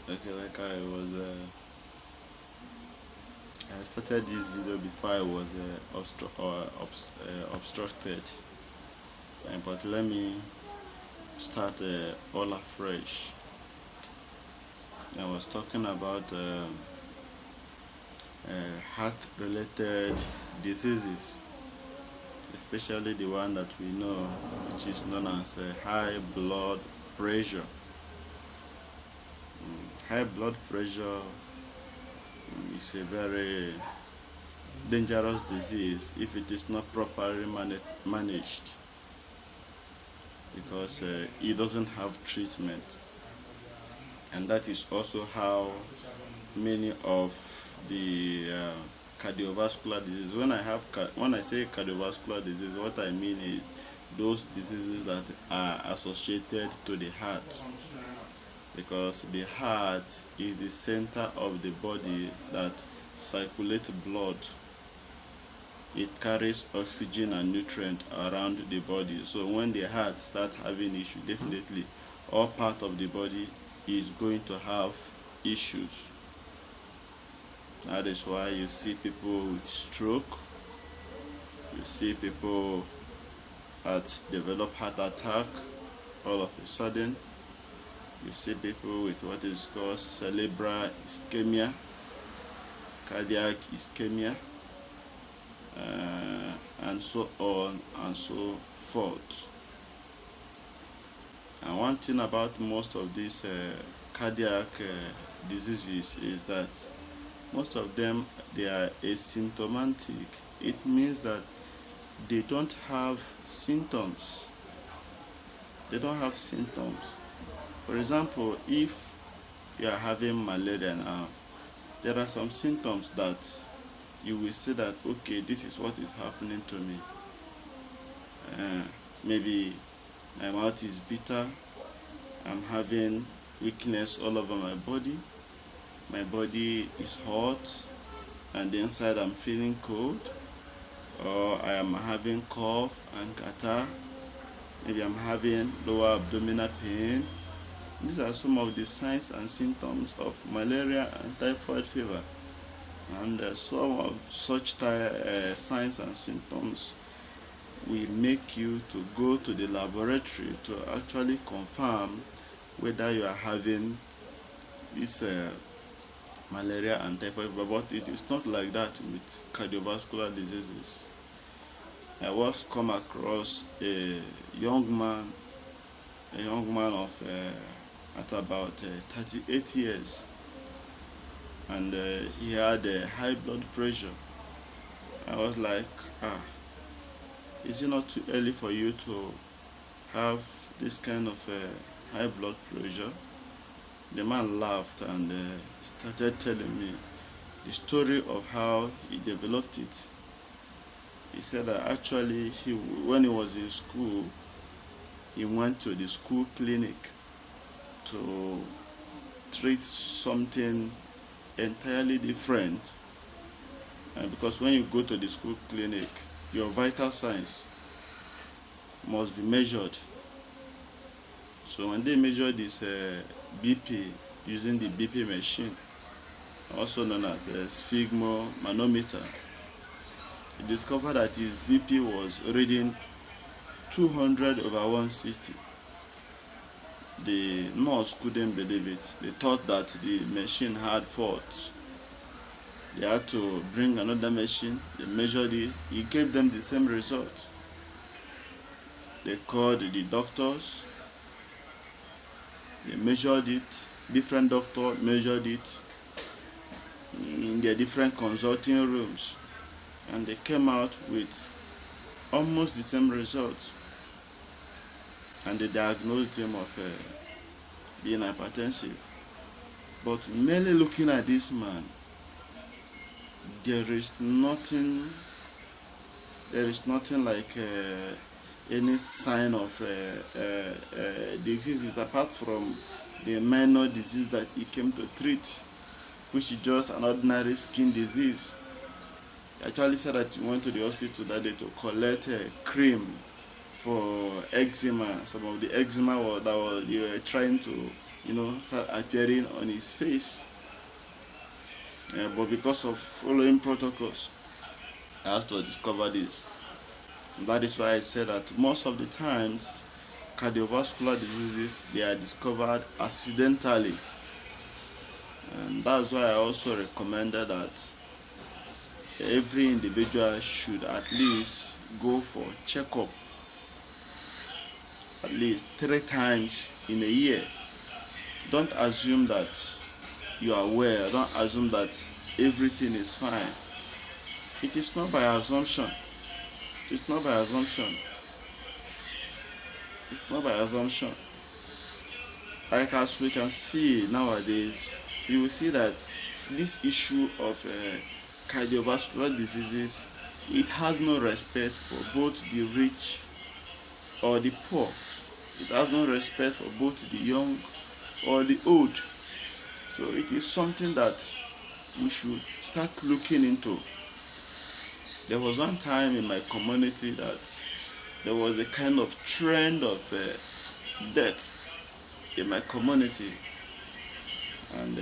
Okay, like I started this video before I was obstructed, but let me start all afresh. I was talking about heart-related diseases, especially the one that we know, which is known as high blood pressure. High blood pressure is a very dangerous disease if it is not properly managed, because it doesn't have treatment, and that is also how many of the cardiovascular diseases. When I say cardiovascular disease, what I mean is those diseases that are associated to the heart, because the heart is the center of the body that circulates blood. It carries oxygen and nutrient around the body. So when the heart starts having issue, definitely all part of the body is going to have issues. That is why you see people with stroke, you see people that develop heart attack all of a sudden, you see people with what is called cerebral ischemia, cardiac ischemia, and so on and so forth. And one thing about most of these cardiac diseases is that most of them, they are asymptomatic. It means that they don't have symptoms. They don't have symptoms. For example, if you are having malaria now, there are some symptoms that you will say that, okay, this is what is happening to me. Maybe my mouth is bitter, I'm having weakness all over my body is hot, and the inside I'm feeling cold, or I am having cough and catarrh, maybe I'm having lower abdominal pain. These are some of the signs and symptoms of malaria and typhoid fever. And some of such signs and symptoms will make you to go to the laboratory to actually confirm whether you are having this malaria and typhoid fever. But it is not like that with cardiovascular diseases. I was come across a young man of at about 38 years, and he had high blood pressure. I was like, is it not too early for you to have this kind of high blood pressure? The man laughed and started telling me the story of how he developed it. He said that actually when he was in school, he went to the school clinic to treat something entirely different. And because when you go to the school clinic, your vital signs must be measured. So when they measured this BP using the BP machine, also known as a sphygmomanometer, he discovered that his BP was reading 200/160. The nurse couldn't believe it. They thought that the machine had faults. They had to bring another machine. They measured it. He gave them the same result. They called the doctors. They measured it. Different doctors measured it in their different consulting rooms, and they came out with almost the same results. And they diagnosed him of being hypertensive. But merely looking at this man, there is nothing like any sign of diseases apart from the minor disease that he came to treat, which is just an ordinary skin disease. He actually said that he went to the hospital that day to collect a cream for eczema. Some of the eczema you were trying to, start appearing on his face. But because of following protocols, I had to discover this. And that is why I said that most of the times, cardiovascular diseases, they are discovered accidentally. And that's why I also recommended that every individual should at least go for checkup at least 3 times in a year. Don't assume that you are well. Don't assume that everything is fine. It is not by assumption. It's not by assumption. It's not by assumption. Like as we can see nowadays, you will see that this issue of cardiovascular diseases, it has no respect for both the rich or the poor. It has no respect for both the young or the old. So it is something that we should start looking into. There was one time in my community that there was a kind of trend of death in my community. And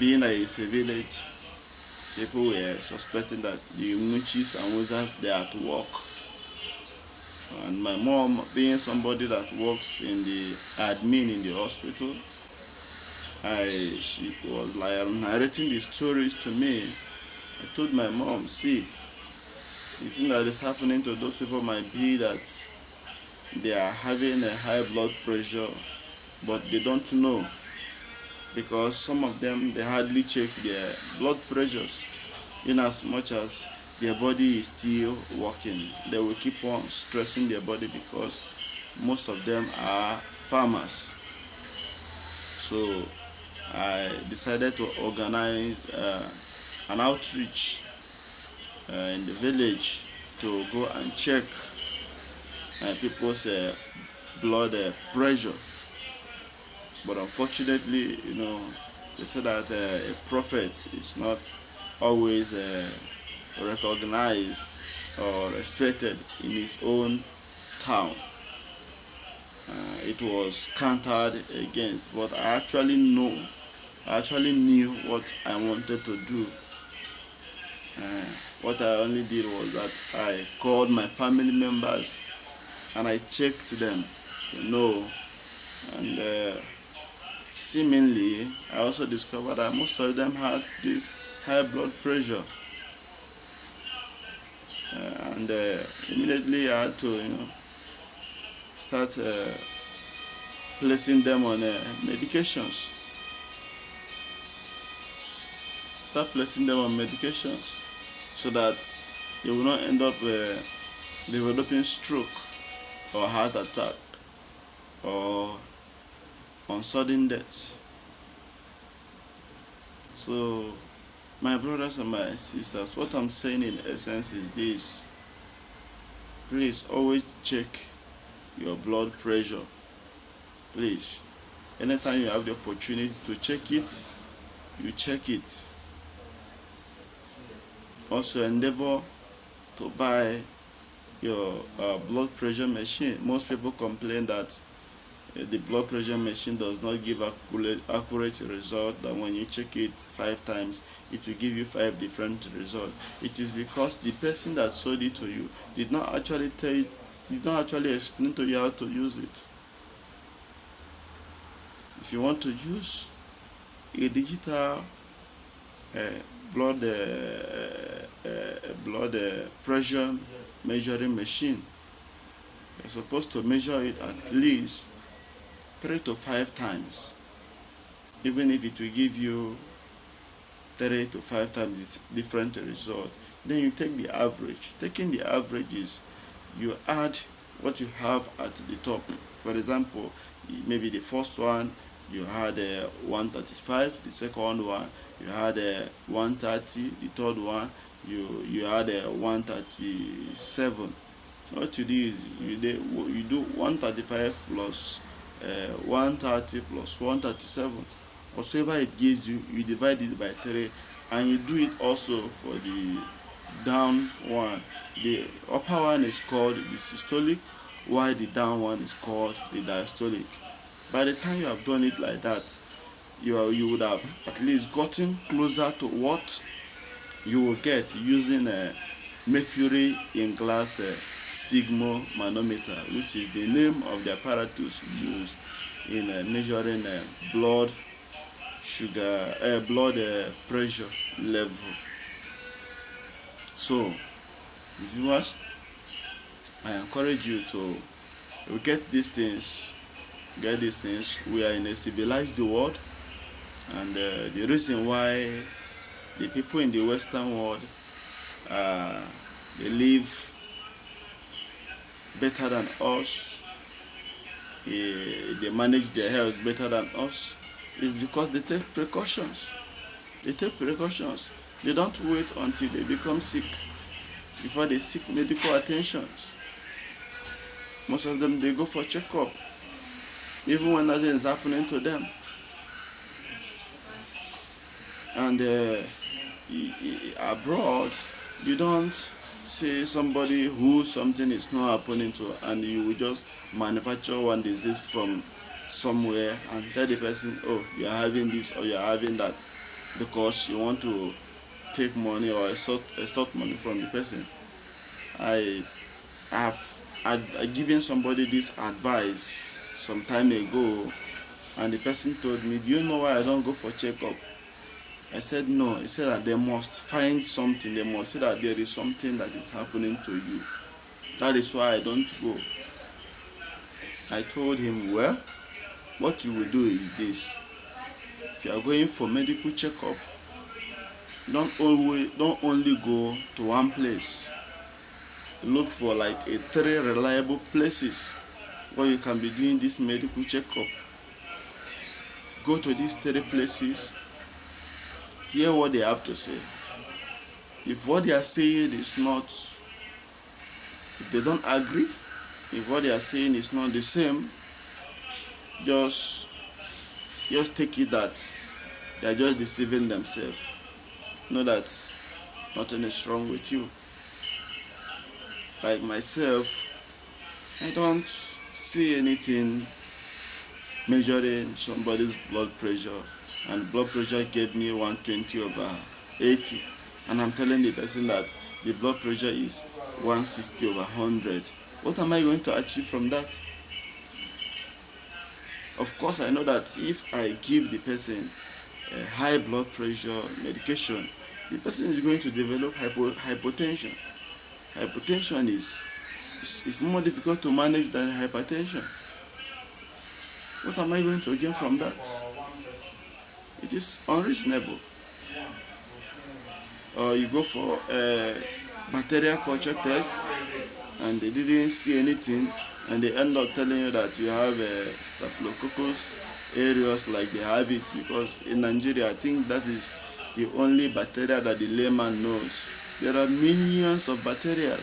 being that it's a village, people were suspecting that the witches and wizards, they are at work. And my mom, being somebody that works in the admin in the hospital, she was like narrating the stories to me. I told my mom, see, the thing that is happening to those people might be that they are having a high blood pressure, but they don't know, because some of them, they hardly check their blood pressures, in as much as their body is still working. They will keep on stressing their body because most of them are farmers. So I decided to organize an outreach in the village to go and check people's blood pressure. But unfortunately, they said that a prophet is not always recognized or respected in his own town. It was countered against, but I actually knew what I wanted to do. What I only did was that I called my family members and I checked them to know, and seemingly I also discovered that most of them had this high blood pressure. And immediately I had to start placing them on medications. So that they will not end up developing stroke or heart attack or on sudden death. So my brothers and my sisters, what I'm saying in essence is this: please always check your blood pressure. Please, anytime you have the opportunity to check it, you check it. Also endeavor to buy your blood pressure machine. Most people complain that the blood pressure machine does not give accurate result, that when you check it 5 times, it will give you 5 different results. It is because the person that sold it to you did not actually explain to you how to use it. If you want to use a digital blood pressure measuring machine, you're supposed to measure it at least 3 to 5 times, even if it will give you 3 to 5 times different result. Then you take the average. Taking the average is you add what you have at the top. For example, maybe the first one you had 135, the second one you had 130, the third one you had 137. What you do is you do 135 plus 130 plus 137. Whatsoever it gives you, you divide it by 3, and you do it also for the down one. The upper one is called the systolic, while the down one is called the diastolic. By the time you have done it like that, you would have at least gotten closer to what you will get using a mercury in glass sphygmomanometer, which is the name of the apparatus used in measuring blood sugar, blood pressure level. So, viewers, I encourage you to get these things. Get these things. We are in a civilized world, and the reason why the people in the Western world they live better than us, they manage their health better than us, is because they take precautions. They take precautions. They don't wait until they become sick before they seek medical attention. Most of them, they go for checkup even when nothing is happening to them. And abroad, you don't see somebody who something is not happening to, and you will just manufacture one disease from somewhere and tell the person, oh, you are having this or you are having that, because you want to take money or extort money from the person. I have given somebody this advice some time ago, and the person told me, do you know why I don't go for checkup? I said no. He said that they must find something. They must say that there is something that is happening to you. That is why I don't go. I told him, well, what you will do is this. If you are going for medical checkup, don't only go to one place. Look for like 3 reliable places where you can be doing this medical checkup. Go to these 3 places. Hear what they have to say. If what they are saying is not, if they don't agree, if what they are saying is not the same, just take it that they are just deceiving themselves. Know that nothing is wrong with you. Like myself, I don't see anything measuring somebody's blood pressure, and blood pressure gave me 120/80, and I'm telling the person that the blood pressure is 160/100. What am I going to achieve from that? Of course, I know that if I give the person a high blood pressure medication, the person is going to develop hypotension. Hypotension is more difficult to manage than hypertension. What am I going to gain from that? It is unreasonable. Or you go for a bacterial culture test and they didn't see anything, and they end up telling you that you have a staphylococcus aureus like they have it, because in Nigeria I think that is the only bacteria that the layman knows. There are millions of bacteria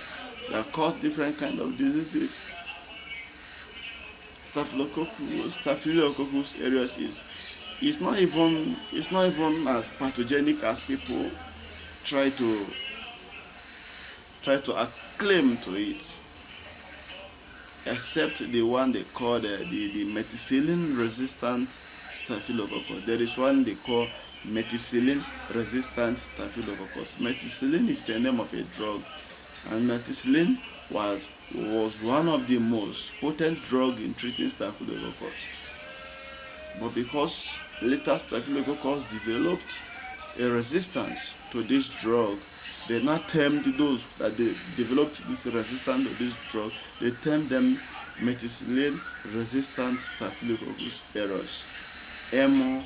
that cause different kind of diseases. Staphylococcus aureus is not even as pathogenic as people try to acclaim to it, except the one they call the methicillin resistant staphylococcus. There is one they call methicillin resistant staphylococcus. Methicillin is the name of a drug, and methicillin was one of the most potent drug in treating staphylococcus. But because later staphylococcus developed a resistance to this drug, they now termed those that they developed this resistance to this drug, they termed them methicillin resistant staphylococcus aureus, MRSA.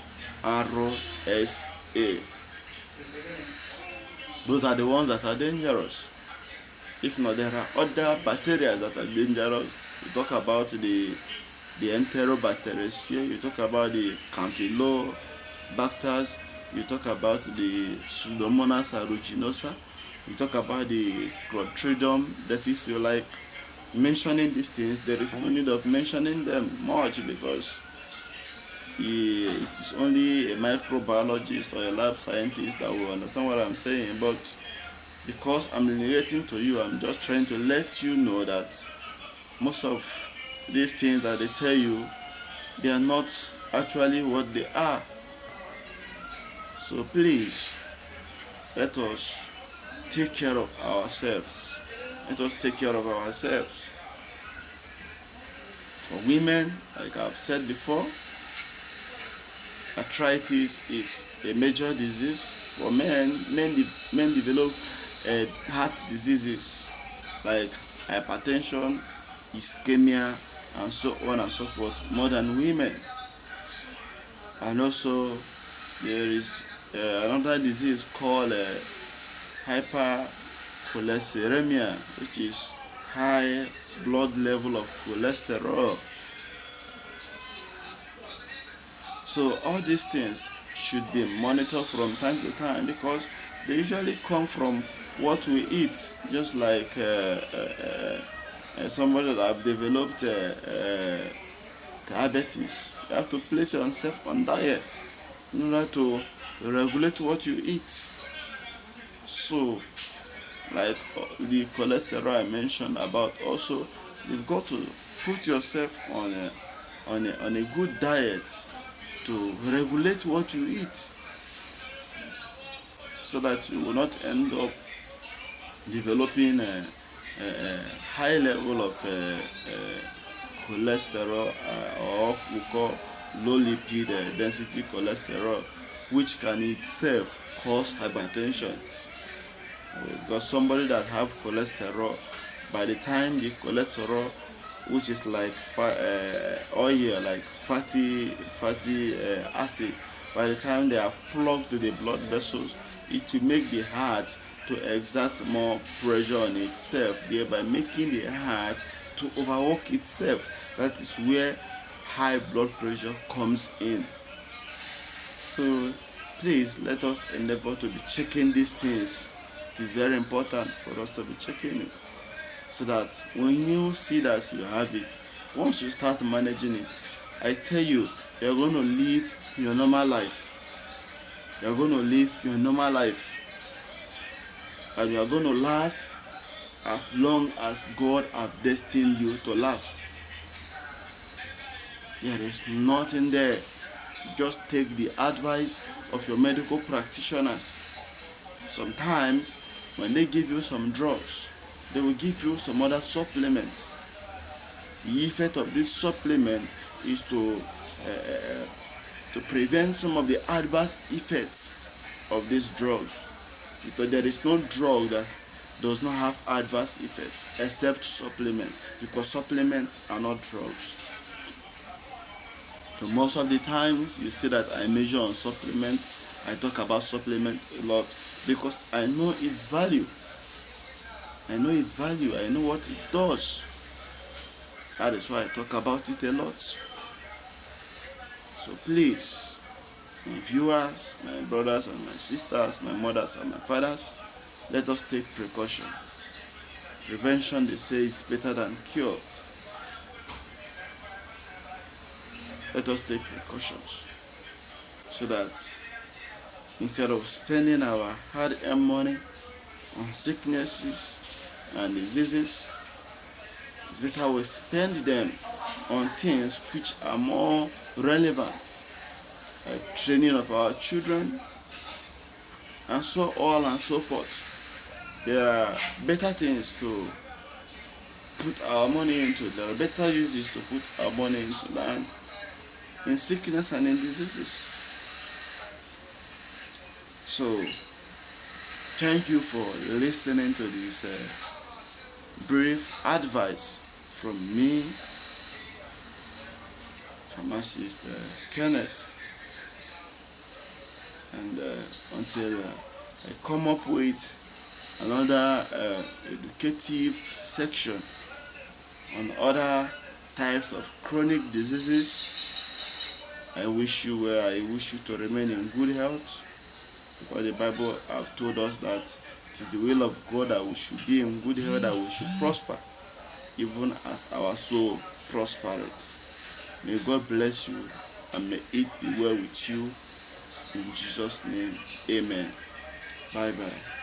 Those are the ones that are dangerous. If not, there are other bacteria that are dangerous. You talk about the Enterobacteriaceae, you talk about the Campylobacters, you talk about the Pseudomonas aeruginosa, you talk about the Clostridium difficile. Like mentioning these things, there is no need of mentioning them much, because it is only a microbiologist or a lab scientist that will understand what I'm saying. But because I'm narrating to you, I'm just trying to let you know that most of these things that they tell you, they are not actually what they are. So please, let us take care of ourselves. Let us take care of ourselves. For women, like I've said before, arthritis is a major disease. For men develop heart diseases like hypertension, ischemia, and so on and so forth more than women. And also there is another disease called hypercholesterolemia, which is high blood level of cholesterol. So all these things should be monitored from time to time because they usually come from what we eat. Just like somebody that have developed diabetes, you have to place yourself on diet in order to regulate what you eat. So, like the cholesterol I mentioned about, also you've got to put yourself on a good diet to regulate what you eat, so that you will not end up developing a high level of cholesterol, or we call low lipid density cholesterol, which can itself cause hypertension. Because somebody that have cholesterol, by the time the cholesterol, which is like oil, like fatty acid, by the time they have plugged the blood vessels, it will make the heart to exert more pressure on itself, thereby making the heart to overwork itself. That is where high blood pressure comes in. So please, let us endeavor to be checking these things. It is very important for us to be checking it, so that when you see that you have it, once you start managing it, I tell you, you're going to live your normal life. You're going to live your normal life, and you're going to last as long as God has destined you to last. There is nothing there. Just take the advice of your medical practitioners. Sometimes when they give you some drugs, they will give you some other supplements. The effect of this supplement is to prevent some of the adverse effects of these drugs, because there is no drug that does not have adverse effects except supplement, because supplements are not drugs. So most of the times you see that I measure on supplements, I talk about supplements a lot, because I know its value. I know its value, I know what it does. That is why I talk about it a lot. So please, my viewers, my brothers and my sisters, my mothers and my fathers, let us take precaution. Prevention, they say, is better than cure. Let us take precautions, so that instead of spending our hard-earned money on sicknesses and diseases, it's better we spend them on things which are more relevant, like training of our children, and so on and so forth. There are better things to put our money into. There are better uses to put our money into than in sickness and in diseases. So, thank you for listening to this brief advice from me, pharmacist Kenneth. And until I come up with another educative section on other types of chronic diseases, I wish you to remain in good health, because the Bible has told us that it is the will of God that we should be in good health, that we should prosper, even as our soul prospereth. May God bless you, and may it be well with you. In Jesus' name, amen. Bye-bye.